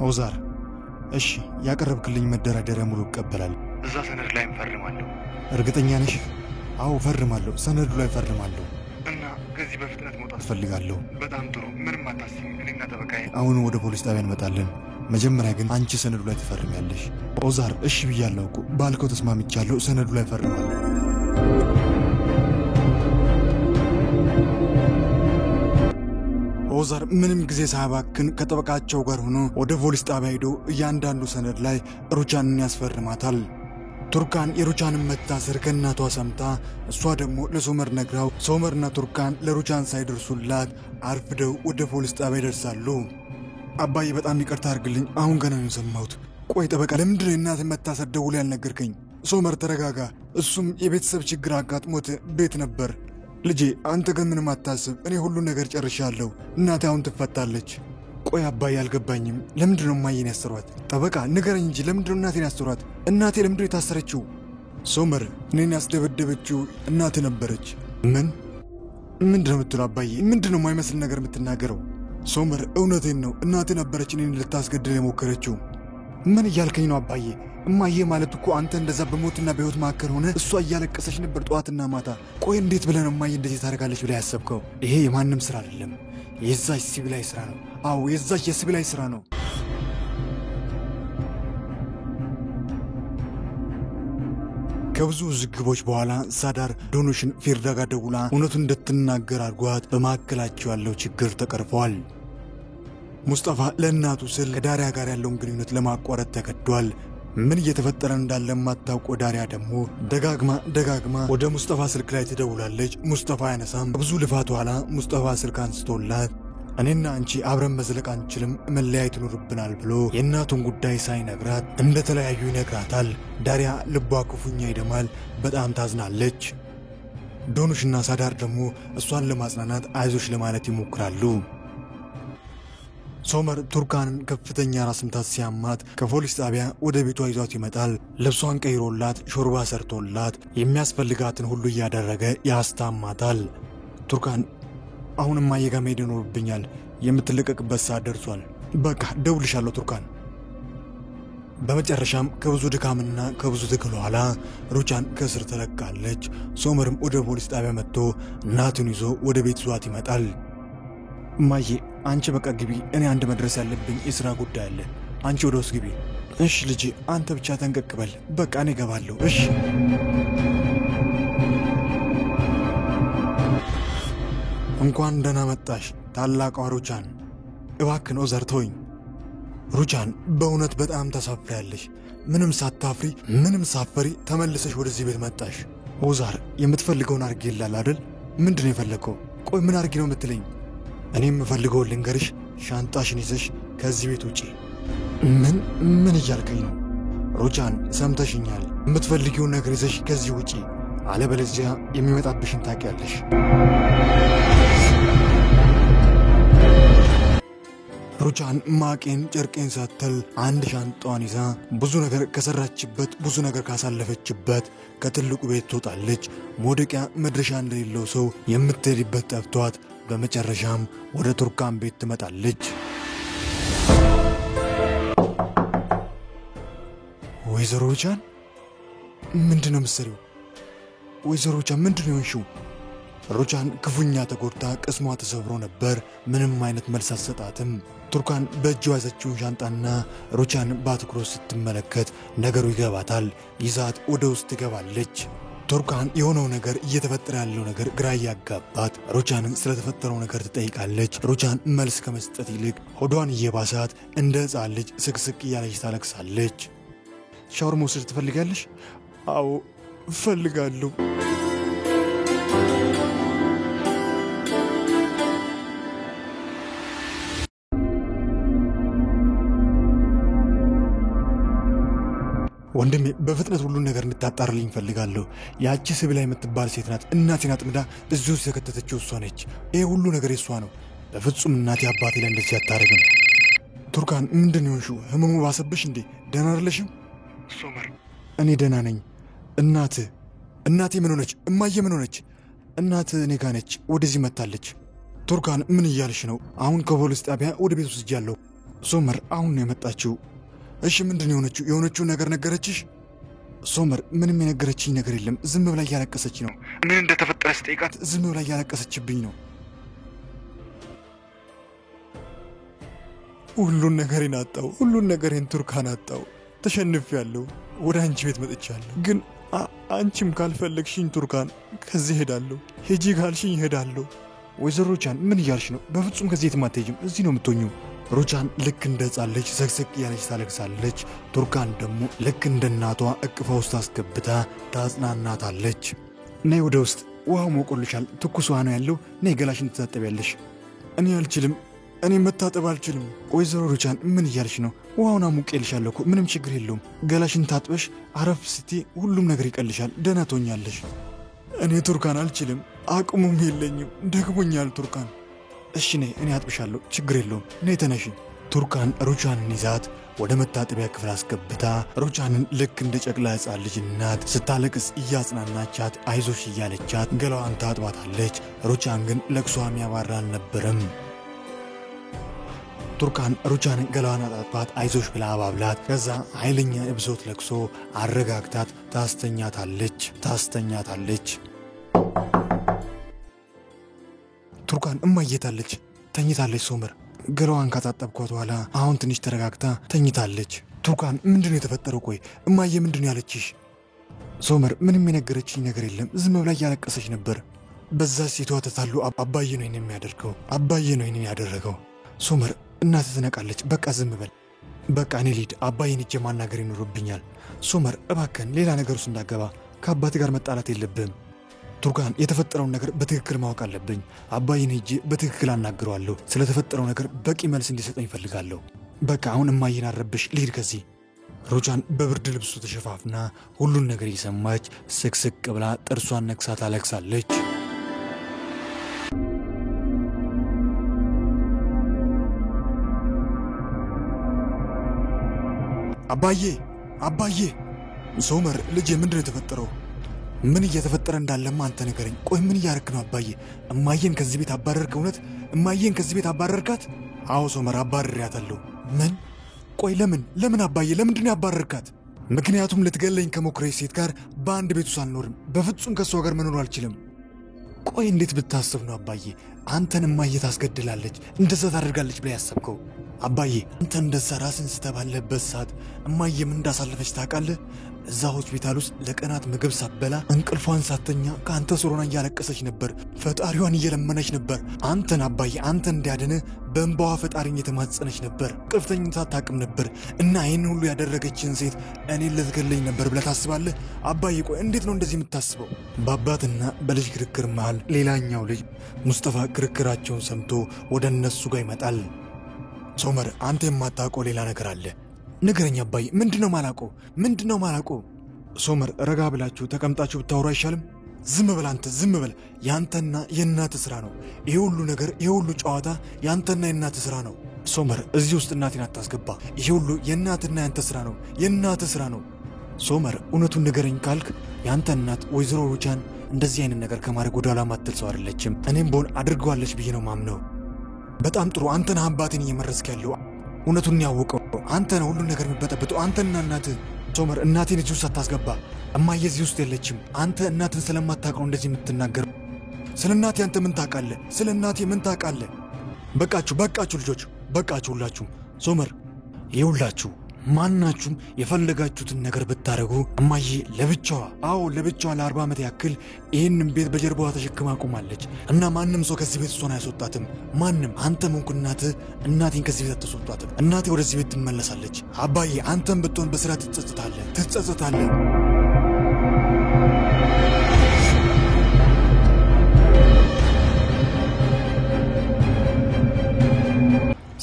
ኦዛር እሺ ያቀረብክልኝ መደራደሪያ ሙሉ እቀበላለሁ እዛ ሰነድ ላይ ፈርማለሁ እርግጠኛ ነሽ አዎ ፈርማለሁ ሰነዱ ላይ ፈርማለሁ እና ከዚህ በፍጥነት መውጣት ፈልጋለሁ በጣም ጥሩ ምንም አታስቢ እኔና ተበቃዬ አሁን ወደ ፖሊስ ጣቢያ እንመጣለን መጀመሪያ ግን አንቺ ሰነዱ ላይ ተፈርሚያለሽ ኦዛር እሺ ብያለሁ እኮ ባልከው ተስማምቻለሁ ሰነዱ ላይ ፈርማለሁ ኦዛር ምንም ጊዜ ሳያባክን ከጠበቃቸው ጋር ሆኖ ወደ ፖሊስ ጣቢያ ሄዶ እያንዳንዱ ሰነድ ላይ ሩቻንን ያስፈርማታል ቱርካን የሩቻንን መታሰር ከእናቷ ሰምታ እሷ ደግሞ ለሶመር ነግራው ሶመርና ቱርካን ለሩቻን ሳይደርሱላት አርፍደው ወደ ፖሊስ ጣቢያ ይደርሳሉ አባዬ በጣም ይቅርታ አድርግልኝ አሁን ገና ነው ሰማሁት ቆይ ጠበቃ ለምንድን ነው እናትህ መታሰር ደውለህ ያልነገርከኝ ሶመር ተረጋጋ እሱም የቤተሰብ ችግር አጋጥሞት ቤት ነበር ልጄ አንተ ግን ምንም አታስብ እኔ ሁሉ ነገር ጨርሻለሁ እናቴ አሁን ትፈታለች ቆይ አባዬ አልገባኝም ለምንድን ነው ማየን ያሰሯት ጠበቃ ንገረኝ እንጂ ለምንድን ነው እናቴን ያሰሯት እናቴ ለምንድን ነው የታሰረችው ሶመር እኔን ያስደበደበችው እናቴ ነበረች ምንድን ነው የምትለው አባዬ ምንድን ነው የማይመስል ነገር የምትናገረው ሶመር እውነቴን ነው እናቴ ነበረች እኔን ልታስገድል የሞከረችው ምን እያልከኝ ነው አባዬ እማዬ ማለት እኮ አንተ እንደዛ በሞትና በህይወት ማከር ሆነ እሷ እያለቀሰች ነበር ጧትና ማታ ቆይ እንዴት ብለህ ነው እማዬ እንደዚህ ታደርጋለች ብለህ ያሰብከው ይሄ የማንም ስራ አይደለም የዛች ሲቪላይ ስራ ነው አዎ የዛች የሲቪላይ ስራ ነው ከብዙ ዝግቦች በኋላ ሳዳር ዶኖሽን ፊርዳ ጋር ደውላ እውነቱን እንድትናገር አድርጓት በማከላቸው ያለው ችግር ተቀርፏል ሙስጠፋ ለእናቱ ስል ከዳሪያ ጋር ያለውን ግንኙነት ለማቋረጥ ተገዷል ምን እየተፈጠረ እንዳለ ማታውቀው ዳሪያ ደግሞ ደጋግማ ወደ ሙስጠፋ ስልክ ላይ ትደውላለች ሙስጠፋ ያነሳም ብዙ ልፋት ኋላ ሙስጠፋ ስልክ አንስቶላት እኔና አንቺ አብረን መዝለቅ አንችልም መለያየት ይኖርብናል ብሎ የእናቱን ጉዳይ ሳይነግራት እንደተለያዩ ይነግራታል ዳሪያ ልቧ ክፉኛ ይደማል በጣም ታዝናለች ዶኑሽና ሳዳር ደግሞ እሷን ለማጽናናት አይዞሽ ለማለት ይሞክራሉ ሶመር ቱርካንን ከፍተኛ ራስ ምታት ሲያማት ከፖሊስ ጣቢያ ወደ ቤቷ ይዟት ይመጣል ልብሷን ቀይሮላት ሾርባ ሰርቶላት የሚያስፈልጋትን ሁሉ እያደረገ ያስታማታል ቱርካን አሁንም ማየጋ መሄድ ይኖርብኛል የምትለቀቅበት ሰዓት ደርሷል በቃ ደውልሻለሁ ቱርካን በመጨረሻም ከብዙ ድካምና ከብዙ ትግል በኋላ ሩቻን ከእስር ተለቃለች ሶመርም ወደ ፖሊስ ጣቢያ መጥቶ እናቱን ይዞ ወደ ቤት ይዟት ይመጣል ማዬ አንቺ በቃ ግቢ እኔ አንድ መድረስ ያለብኝ የሥራ ጉዳይ አለ አንቺ ወደ ውስጥ ግቢ እሺ ልጄ አንተ ብቻ ተንቀቅበል በቃ እኔ ገባለሁ እሺ እንኳን ደህና መጣሽ ታላቋ ሩቻን እባክህ ኦዛር ተወኝ ሩቻን በእውነት በጣም ተሳፍሪያለሽ ምንም ሳታፍሪ ምንም ሳፈሪ ተመልሰሽ ወደዚህ ቤት መጣሽ ኦዛር የምትፈልገውን አድርጌልሃል አይደል ምንድን ነው የፈለከው ቆይ ምን አድርጌ ነው የምትለኝ እኔ የምፈልገው ልንገርሽ ሻንጣሽን ይዘሽ ከዚህ ቤት ውጪ ምን እያልከኝ ነው ሩቻን ሰምተሽኛል የምትፈልጊውን ነገር ይዘሽ ከዚህ ውጪ አለበለዚያ የሚመጣብሽን ታውቂያለሽ ሩቻን ማቄን ጨርቄን ሳትል አንድ ሻንጣዋን ይዛ ብዙ ነገር ከሰራችበት ብዙ ነገር ካሳለፈችበት ከትልቁ ቤት ትወጣለች መውደቂያ መድረሻ እንደሌለው ሰው የምትሄድበት ጠፍቷት በመጨረሻም ወደ ቱርካን ቤት ትመጣለች ወይዘሮ ሩቻን ምንድነው የምትሰሪው ወይዘሮ ሩቻን ምንድነው የሆንሽው ሩቻን ክፉኛ ተጎድታ ቅስሟ ተሰብሮ ነበር ምንም አይነት መልስ አትሰጣትም ቱርካን በእጇ ያዘችውን ሻንጣና ሩቻን በአትኩሮት ስትመለከት ነገሩ ይገባታል ይዛት ወደ ውስጥ ትገባለች ቱርካን የሆነው ነገር እየተፈጠረ ያለው ነገር ግራ ያጋባት ሩቻንን ስለተፈጠረው ነገር ትጠይቃለች ሩቻን መልስ ከመስጠት ይልቅ ሆዷን እየባሳት እንደ ሕፃን ልጅ ስቅስቅ እያለች ታለቅሳለች ሻወር መውሰድ ትፈልጋለሽ አዎ እፈልጋለሁ ወንድሜ በፍጥነት ሁሉ ነገር እንድታጣርልኝ ፈልጋለሁ ያቺ ሲቪላይ የምትባል ሴት ናት እናቴን አጥምዳ እዚሁ ተከተተችው እሷ ነች ይሄ ሁሉ ነገር የሷ ነው በፍጹም እናቴ አባቴ ላይ እንደዚህ አታረግም ቱርካን ምንድን ነው የሆንሽው ህመሙ ባሰብሽ እንዴ ደህና አይደለሽም ሶመር እኔ ደህና ነኝ እናቴ ምን ሆነች እማዬ ምን ሆነች እናት እኔ ጋር ነች ወደዚህ መጣለች ቱርካን ምን እያልሽ ነው አሁን ከፖሊስ ጣቢያ ወደ ቤት ወስጃለሁ ሶመር አሁን ነው የመጣችው። እሺ ምንድነው የሆነችው ነገር ነገረችሽ? ሶመር ምንም የነገረችኝ ነገር የለም። ዝም ብላ እያለቀሰች ነው። ምን እንደተፈጠረ ስጠይቃት ዝም ብላ እያለቀሰችብኝ ነው። ሁሉን ነገሬን አጣው። ሁሉን ነገሬን ቱርካን አጣው። ተሸንፌያለሁ። ወደ አንቺ ቤት መጥቻለሁ። ግን አንቺም ካልፈለግሽኝ ቱርካን ከዚህ ሄዳለሁ። ሄጂ ካልሽኝ ሄዳለሁ። ወይዘሮ ሩቻን ምን እያልሽ ነው? በፍጹም ከዚህ የትም አትሄጂም። እዚህ ነው የምትሆኚው። ሩቻን ልክ እንደ ሕፃን ልጅ ዘግዘግ እያለች ታለቅሳለች። ቱርካን ደግሞ ልክ እንደ እናቷ እቅፏ ውስጥ አስገብታ ታጽናናታለች። ነይ ወደ ውስጥ፣ ውሃው ሞቆልሻል። ትኩስ ውሃ ነው ያለው። ነይ ገላሽን ትታጠቢያለሽ። እኔ አልችልም። እኔ መታጠብ አልችልም። ወይዘሮ ሩቻን ምን እያልሽ ነው? ውሃውን አሙቄልሻለሁ እኮ ምንም ችግር የለውም። ገላሽን ታጥበሽ አረፍ ስቲ ሁሉም ነገር ይቀልሻል። ደህና ትሆኛለሽ። እኔ ቱርካን አልችልም። አቅሙም የለኝም። ደግሞኛል ቱርካን። እሺ ነይ፣ እኔ አጥብሻለሁ። ችግር የለውም። ነይ ተነሺ። ቱርካን ሩቻንን ይዛት ወደ መታጠቢያ ክፍል አስገብታ ሩቻንን ልክ እንደ ጨቅላ ሕፃን ልጅ እናት ስታለቅስ እያጽናናቻት አይዞሽ እያለቻት ገላዋን ታጥባታለች። ሩቻን ግን ለቅሷ የሚያባራ አልነበረም። ቱርካን ሩቻንን ገላዋን አጣጥባት አይዞሽ ብላ አባብላት ከዛ ኃይለኛ እብዞት ለቅሶ አረጋግታት ታስተኛታለች። ቱርካን እማየታለች፣ ተኝታለች። ሶመር ገላዋን ካጣጠብኳት በኋላ አሁን ትንሽ ተረጋግታ ተኝታለች። ቱርካን ምንድነው የተፈጠረው? ቆይ እማየ ምንድነው ያለችሽ? ሶመር ምንም የነገረችኝ ነገር የለም። ዝም ብላ እያለቀሰች ነበር። በዛ ሴቷ ተታሉ አባዬ ነው ይሄን ያደረገው። ሶመር እናት ትነቃለች። በቃ ዝም በል። በቃ እኔ ልሂድ። አባዬን ሂጄ ማናገር ይኖርብኛል። ሶመር እባክህን ሌላ ነገር ውስጥ እንዳገባ። ከአባት ጋር መጣላት የለብህም። ቱርካን የተፈጠረውን ነገር በትክክል ማወቅ አለብኝ። አባዬን ሂጄ በትክክል አናግረዋለሁ። ስለተፈጠረው ነገር በቂ መልስ እንዲሰጠኝ እፈልጋለሁ። በቃ አሁን እማዬን አረብሽ፣ ልሂድ ከዚህ። ሩቻን በብርድ ልብሱ ተሸፋፍና ሁሉን ነገር እየሰማች ስቅስቅ ብላ ጥርሷን ነክሳ ታለቅሳለች። አባዬ! ሶመር ልጄ ምንድነው የተፈጠረው? ምን እየተፈጠረ እንዳለማ አንተ ንገረኝ። ቆይ ምን እያረክ ነው አባዬ? እማዬን ከዚህ ቤት አባረርክ? እውነት እማዬን ከዚህ ቤት አባረርካት? አዎ ሶመር አባረሪያታለሁ። ምን? ቆይ ለምን አባዬ? ለምንድነው ያባረርካት? ምክንያቱም ልትገለኝ ከሞክረች ሴት ጋር በአንድ ቤት ውስጥ አልኖርም። በፍጹም ከሷ ጋር መኖር አልችልም። ቆይ እንዴት ብታስብ ነው አባዬ አንተን እማዬ ታስገድላለች እንደዛ ታደርጋለች ብለህ ያሰብከው? አባዬ አንተ እንደዛ ራስን ስተባለበት ሰዓት እማዬ ምን እንዳሳለፈች ታውቃለህ? እዛ ሆስፒታል ውስጥ ለቀናት ምግብ ሳትበላ እንቅልፏን ሳተኛ ከአንተ ስር ሆና እያለቀሰች ነበር። ፈጣሪዋን እየለመነች ነበር። አንተን አባዬ አንተን እንዲያድንህ በእንባዋ ፈጣሪን የተማጸነች ነበር። ቅፍተኝነት አታውቅም ነበር እና ይህን ሁሉ ያደረገችን ሴት እኔን ልትገለኝ ነበር ብለህ ታስባለህ? አባዬ ቆይ እንዴት ነው እንደዚህ የምታስበው? በአባትና በልጅ ክርክር መሃል ሌላኛው ልጅ ሙስጠፋ ክርክራቸውን ሰምቶ ወደ እነሱ ጋር ይመጣል። ሶመር አንተ የማታውቀው ሌላ ነገር አለ። ንገረኝ አባዬ። ምንድነው ማላውቀው? ሶመር ረጋ ብላችሁ ተቀምጣችሁ ብታወሩ አይሻልም? ዝም በል አንተ ዝም በል። ያንተና የእናትህ ስራ ነው ይሄ ሁሉ ነገር፣ ይሄ ሁሉ ጨዋታ ያንተና የእናትህ ስራ ነው። ሶመር እዚህ ውስጥ እናቴን አታስገባ። ይሄ ሁሉ የእናትና ያንተ ስራ ነው፣ የእናትህ ስራ ነው። ሶመር እውነቱን ንገረኝ ካልክ ያንተ እናት ወይዘሮ ሩቻን እንደዚህ አይነት ነገር ከማድረግ ወደ ኋላ ማትል ሰው አይደለችም። እኔም በሆን አድርገዋለች ብዬ ነው ማምነው። በጣም ጥሩ። አንተ ነህ አባቴን እየመረስክ ያለው። እውነቱን ያወቀው አንተ ነህ። ሁሉን ነገር የሚበጠብጠው አንተና እናትህ። ሶመር እናቴን እዚህ ውስጥ አታስገባ። እማዬ እዚህ ውስጥ የለችም። አንተ እናትን ስለማታውቅ ነው እንደዚህ የምትናገር። ስለ እናቴ አንተ ምን ታውቃለህ? ስለ እናቴ ምን ታውቃለህ? በቃችሁ ልጆች፣ በቃችሁ ሁላችሁም። ሶመር ይኸውላችሁ ማናችሁም የፈለጋችሁትን ነገር ብታረጉ እማዬ ለብቻዋ ለ40 ዓመት ያክል ይህንን ቤት በጀርባዋ ተሸክማ ቆማለች እና ማንም ሰው ከዚህ ቤት እሷን አያስወጣትም። ማንም። አንተም ሆንክ እናቴን ከዚህ ቤት አታስወጣትም። እናቴ ወደዚህ ቤት ትመለሳለች። አባዬ አንተም ብትሆን በስራ ትጸጸታለህ።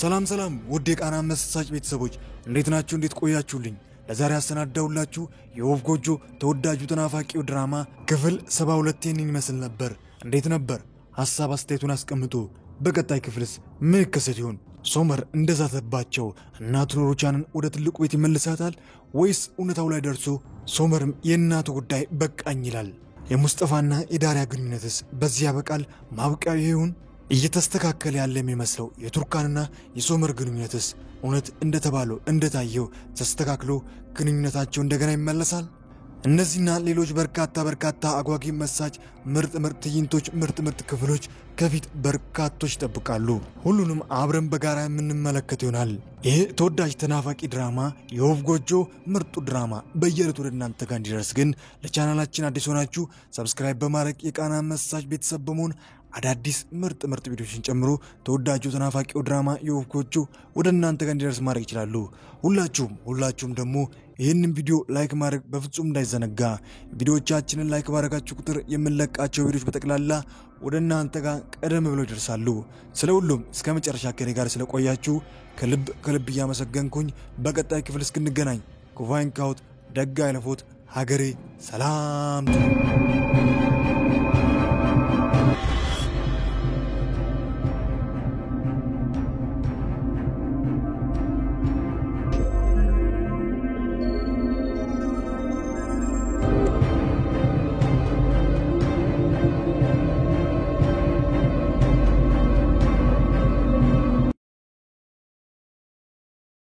ሰላም ውድ የቃና መሳጭ ቤተሰቦች እንዴት ናችሁ? እንዴት ቆያችሁልኝ? ለዛሬ ያሰናዳውላችሁ የወፍ ጎጆ ተወዳጁ ተናፋቂው ድራማ ክፍል 72 ይመስል ነበር። እንዴት ነበር? ሐሳብ አስተያየቱን አስቀምጡ። በቀጣይ ክፍልስ ምን ይከሰት ይሆን? ሶመር እንደዛተባቸው እናቱ ሩቻንን ወደ ትልቁ ቤት ይመልሳታል ወይስ እውነታው ላይ ደርሶ ሶመርም የእናቱ ጉዳይ በቃኝ ይላል? የሙስጠፋና የዳሪያ ግንኙነትስ በዚህ ያበቃል? ማብቂያው ይሁን? እየተስተካከለ ያለ የሚመስለው የቱርካንና የሶመር ግንኙነትስ እውነት እንደተባለው እንደታየው ተስተካክሎ ግንኙነታቸው እንደገና ይመለሳል? እነዚህና ሌሎች በርካታ አጓጊ መሳጭ ምርጥ ትዕይንቶች ምርጥ ክፍሎች ከፊት በርካቶች ይጠብቃሉ። ሁሉንም አብረን በጋራ የምንመለከት ይሆናል። ይህ ተወዳጅ ተናፋቂ ድራማ የወፍ ጎጆ ምርጡ ድራማ በየዕለቱ ወደ እናንተ ጋር እንዲደርስ ግን ለቻናላችን አዲስ ሆናችሁ ሰብስክራይብ በማድረግ የቃና መሳጭ ቤተሰብ በመሆን አዳዲስ ምርጥ ቪዲዮችን ጨምሮ ተወዳጁ ተናፋቂው ድራማ የወፍ ጎጆ ወደ እናንተ ጋር እንዲደርስ ማድረግ ይችላሉ። ሁላችሁም ደግሞ ይህንን ቪዲዮ ላይክ ማድረግ በፍጹም እንዳይዘነጋ። ቪዲዮዎቻችንን ላይክ ማድረጋችሁ ቁጥር የምንለቃቸው ቪዲዮዎች በጠቅላላ ወደ እናንተ ጋር ቀደም ብለው ይደርሳሉ። ስለሁሉም እስከ መጨረሻ ከኔ ጋር ስለቆያችሁ ከልብ እያመሰገንኩኝ በቀጣይ ክፍል እስክንገናኝ ኩፋይን ካውት ደጋ አይለፎት ሀገሬ ሰላም